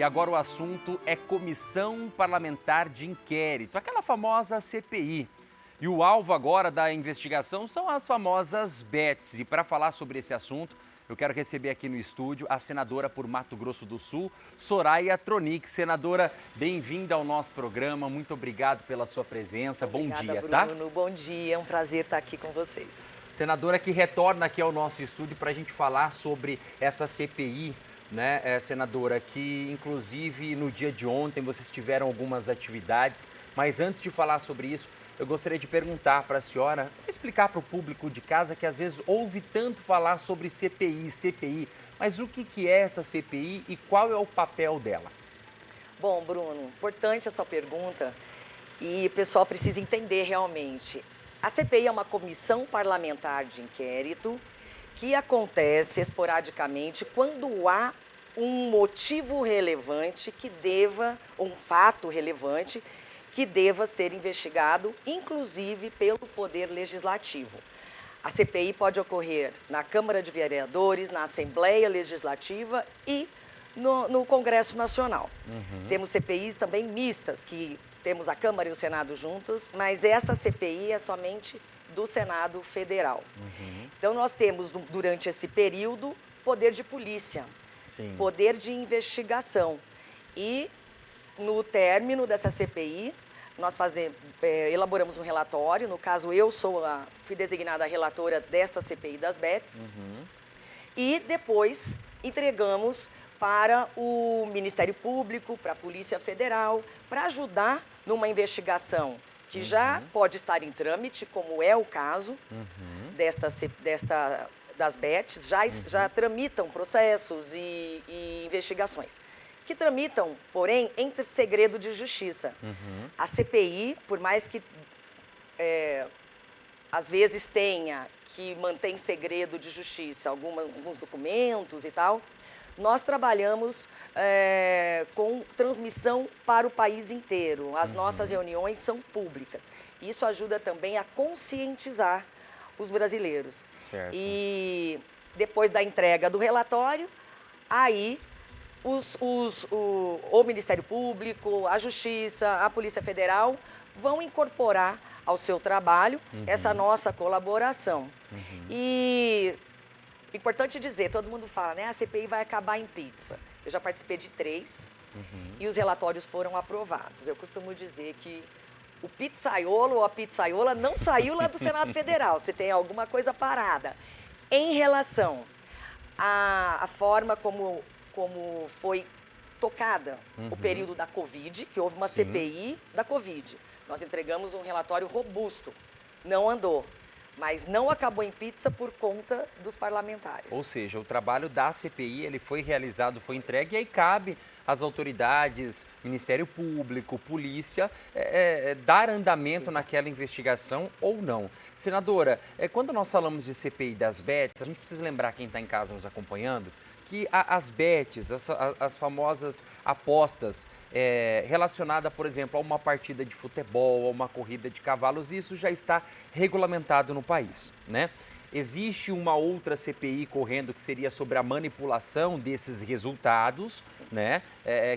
E agora o assunto é Comissão Parlamentar de Inquérito, aquela famosa CPI. E o alvo agora da investigação são as famosas bets. E para falar sobre esse assunto, eu quero receber aqui no estúdio a senadora por Mato Grosso do Sul, Soraya Tronic. Senadora, bem-vinda ao nosso programa. Muito obrigado pela sua presença. Obrigada, bom dia, Bruno. tá? Bom dia, é um prazer estar aqui com vocês. Senadora que retorna aqui ao nosso estúdio para a gente falar sobre essa CPI, né, senadora, que inclusive no dia de ontem vocês tiveram algumas atividades, mas antes de falar sobre isso, eu gostaria de perguntar para a senhora, explicar para o público de casa que às vezes ouve tanto falar sobre CPI, mas o que é essa CPI e qual é o papel dela? Bom, Bruno, importante a sua pergunta e o pessoal precisa entender realmente. A CPI é uma comissão parlamentar de inquérito que acontece esporadicamente quando há um motivo relevante um fato relevante que deva ser investigado, inclusive pelo Poder Legislativo. A CPI pode ocorrer na Câmara de Vereadores, na Assembleia Legislativa e no Congresso Nacional. Temos CPIs também mistas, que temos a Câmara e o Senado juntos, mas essa CPI é somente do Senado Federal. Então, nós temos, durante esse período, poder de polícia, Sim. poder de investigação. E, no término dessa CPI, nós elaboramos um relatório. No caso, fui designada a relatora dessa CPI das bets. E depois entregamos para o Ministério Público, para a Polícia Federal, para ajudar numa investigação que já pode estar em trâmite, como é o caso das bets, já tramitam processos e investigações, que tramitam, porém, entre segredo de justiça. A CPI, por mais que às vezes tenha que manter em segredo de justiça alguns documentos e tal, nós trabalhamos com transmissão para o país inteiro. As nossas reuniões são públicas. Isso ajuda também a conscientizar os brasileiros. Certo. E depois da entrega do relatório, aí o Ministério Público, a Justiça, a Polícia Federal vão incorporar ao seu trabalho essa nossa colaboração. E importante dizer, todo mundo fala, né? A CPI vai acabar em pizza. Eu já participei de 3 e os relatórios foram aprovados. Eu costumo dizer que o pizzaiolo ou a pizzaiola não saiu lá do Senado Federal, se tem alguma coisa parada. Em relação à forma como foi tocada o período da Covid, que houve uma CPI da Covid. Nós entregamos um relatório robusto, não andou. Mas não acabou em pizza por conta dos parlamentares. Ou seja, o trabalho da CPI ele foi realizado, foi entregue, e aí cabe às autoridades, Ministério Público, Polícia, dar andamento naquela investigação ou não. Senadora, quando nós falamos de CPI das bets, a gente precisa lembrar, quem está em casa nos acompanhando, que as bets, as famosas apostas relacionadas, por exemplo, a uma partida de futebol, a uma corrida de cavalos, isso já está regulamentado no país, né? Existe uma outra CPI correndo que seria sobre a manipulação desses resultados, né?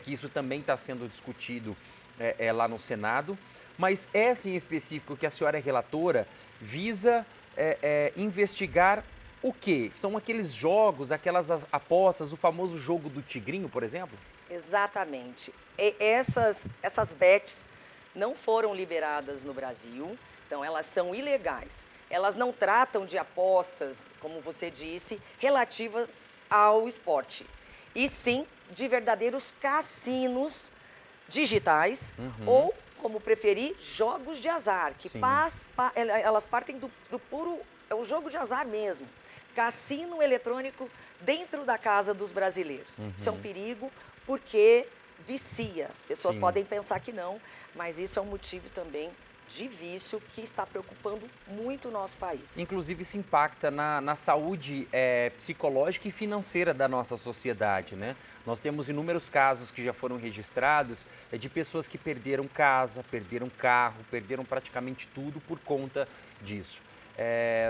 Que isso também está sendo discutido lá no Senado, mas essa em específico, que a senhora é relatora, visa investigar o quê? São aqueles jogos, aquelas apostas, o famoso jogo do tigrinho, por exemplo? Exatamente. Essas bets não foram liberadas no Brasil, então elas são ilegais. Elas não tratam de apostas, como você disse, relativas ao esporte, e sim de verdadeiros cassinos digitais ou, como preferir, jogos de azar, que elas partem do puro, é um jogo de azar mesmo. Cassino eletrônico dentro da casa dos brasileiros. Isso é um perigo porque vicia. As pessoas podem pensar que não, mas isso é um motivo também de vício que está preocupando muito o nosso país. Inclusive, isso impacta na saúde psicológica e financeira da nossa sociedade, né? Nós temos inúmeros casos que já foram registrados de pessoas que perderam casa, perderam carro, perderam praticamente tudo por conta disso.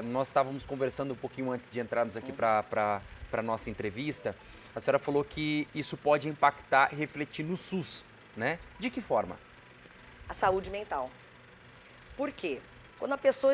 Nós estávamos conversando um pouquinho antes de entrarmos aqui para a nossa entrevista A senhora falou que isso pode impactar e refletir no SUS, né? De que forma? A saúde mental. Por quê? Quando a pessoa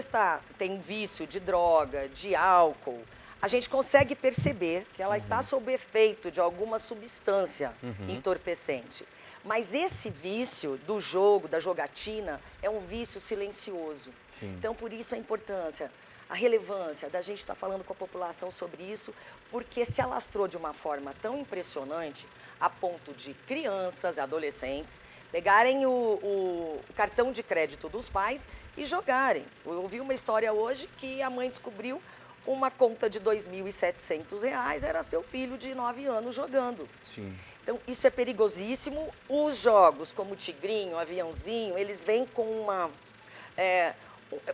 tem um vício de droga, de álcool, a gente consegue perceber que ela está sob efeito de alguma substância entorpecente. Mas esse vício do jogo, da jogatina, é um vício silencioso. Sim. Então, por isso a importância, a relevância da gente estar falando com a população sobre isso, porque se alastrou de uma forma tão impressionante, a ponto de crianças, adolescentes, pegarem o cartão de crédito dos pais e jogarem. Eu ouvi uma história hoje que a mãe descobriu uma conta de R$ 2.700, era seu filho de 9 anos jogando. Sim. Então, isso é perigosíssimo. Os jogos, como o Tigrinho, Aviãozinho, eles vêm com uma...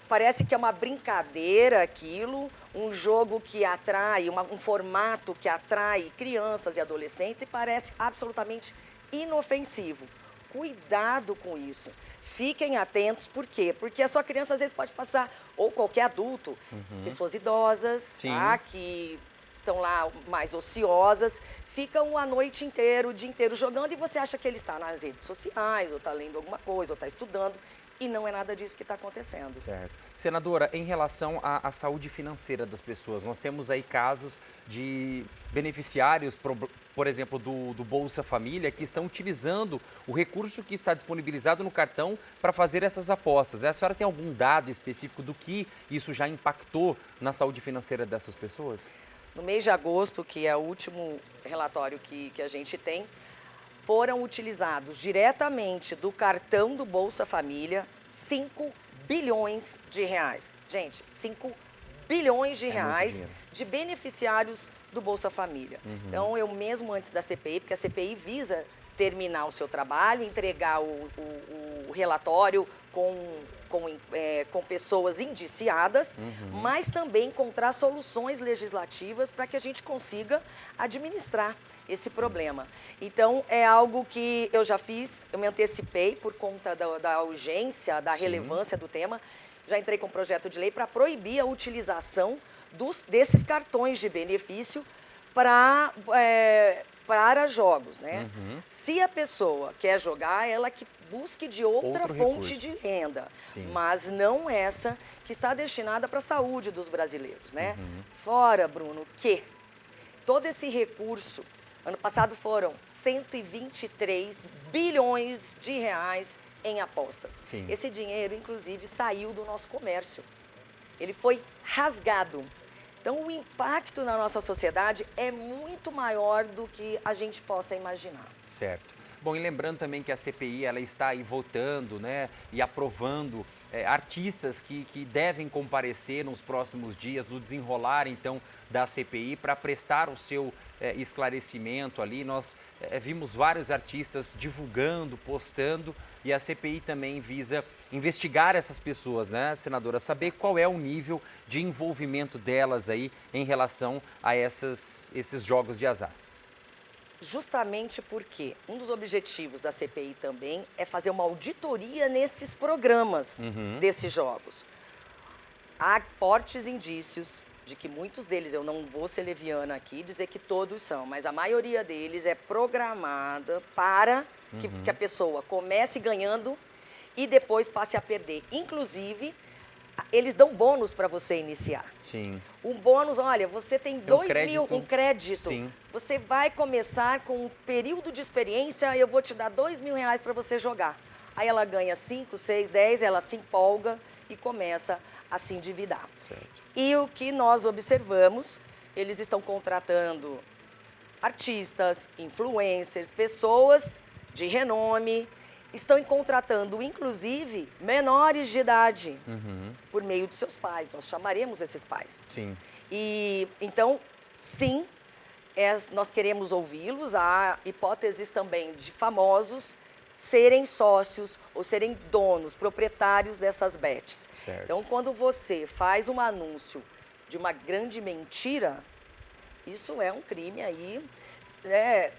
parece que é uma brincadeira aquilo, um jogo que atrai, um formato que atrai crianças e adolescentes e parece absolutamente inofensivo. Cuidado com isso. Fiquem atentos, por quê? Porque a sua criança às vezes pode passar, ou qualquer adulto, pessoas idosas, tá? Que estão lá mais ociosas, ficam a noite inteira, o dia inteiro jogando e você acha que ele está nas redes sociais, ou está lendo alguma coisa, ou está estudando. E não é nada disso que está acontecendo. Certo. Senadora, em relação à saúde financeira das pessoas, nós temos aí casos de beneficiários, por exemplo, do Bolsa Família, que estão utilizando o recurso que está disponibilizado no cartão para fazer essas apostas. A senhora tem algum dado específico do que isso já impactou na saúde financeira dessas pessoas? No mês de agosto, que é o último relatório que a gente tem, foram utilizados diretamente do cartão do Bolsa Família 5 bilhões de reais. Gente, 5 bilhões de reais de beneficiários do Bolsa Família. Então, eu mesmo antes da CPI, porque a CPI visa terminar o seu trabalho, entregar o relatório com pessoas indiciadas, mas também encontrar soluções legislativas para que a gente consiga administrar esse problema. Então, é algo que eu já fiz, eu me antecipei por conta da urgência, da relevância do tema. Já entrei com um projeto de lei para proibir a utilização desses cartões de benefício para jogos, né? Se a pessoa quer jogar, ela que busque de outra fonte de renda, mas não essa que está destinada para a saúde dos brasileiros, né? Fora, Bruno, que todo esse recurso, ano passado foram 123 bilhões de reais em apostas. Sim. Esse dinheiro, inclusive, saiu do nosso comércio. Ele foi rasgado. Então, o impacto na nossa sociedade é muito maior do que a gente possa imaginar. Certo. Bom, e lembrando também que a CPI ela está aí votando, né, e aprovando artistas que devem comparecer nos próximos dias, no desenrolar, então, da CPI, para prestar o seu esclarecimento ali. Nós vimos vários artistas divulgando, postando, e a CPI também visa investigar essas pessoas, né, senadora? Saber qual é o nível de envolvimento delas aí em relação a esses jogos de azar. Justamente porque um dos objetivos da CPI também é fazer uma auditoria nesses programas desses jogos. Há fortes indícios de que muitos deles, eu não vou ser leviana aqui, dizer que todos são, mas a maioria deles é programada para que a pessoa comece ganhando e depois passe a perder. Inclusive, eles dão bônus para você iniciar. Sim. Um bônus, olha, você tem 2 mil, um crédito. Sim. Você vai começar com um período de experiência, eu vou te dar 2 mil reais para você jogar. Aí ela ganha 5, 6, 10, ela se empolga e começa a se endividar. Certo. E o que nós observamos, eles estão contratando artistas, influencers, pessoas de renome, estão contratando, inclusive, menores de idade, por meio de seus pais. Nós chamaremos esses pais. Sim. E, então, sim, nós queremos ouvi-los. Há hipóteses também de famosos serem sócios ou serem donos, proprietários dessas bets. Certo. Então, quando você faz um anúncio de uma grande mentira, isso é um crime aí, né,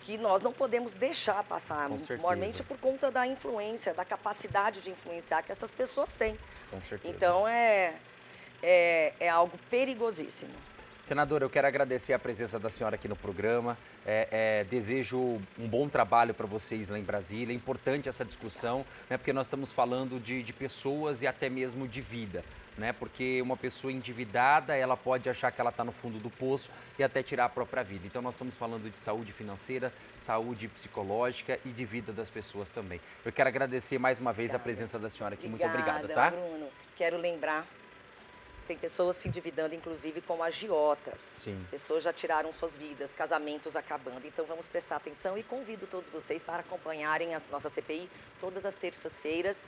que nós não podemos deixar passar, maiormente por conta da influência, da capacidade de influenciar que essas pessoas têm. Com certeza. Então, é algo perigosíssimo. Senadora, eu quero agradecer a presença da senhora aqui no programa. Desejo um bom trabalho para vocês lá em Brasília. É importante essa discussão, né, porque nós estamos falando de pessoas e até mesmo de vida. Né, porque uma pessoa endividada, ela pode achar que ela está no fundo do poço e até tirar a própria vida. Então, nós estamos falando de saúde financeira, saúde psicológica e de vida das pessoas também. Eu quero agradecer mais uma vez a presença da senhora aqui. Muito obrigado, tá? Bruno. Quero lembrar, tem pessoas se endividando, inclusive, como agiotas. Sim. Pessoas já tiraram suas vidas, casamentos acabando. Então, vamos prestar atenção e convido todos vocês para acompanharem a nossa CPI todas as terças-feiras,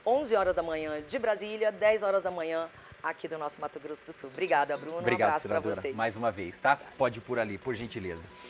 11 horas da manhã de Brasília, 10 horas da manhã aqui do nosso Mato Grosso do Sul. Obrigada, Bruno. Obrigado, um abraço para senadora, vocês. mais uma vez, tá? Pode ir por ali, por gentileza.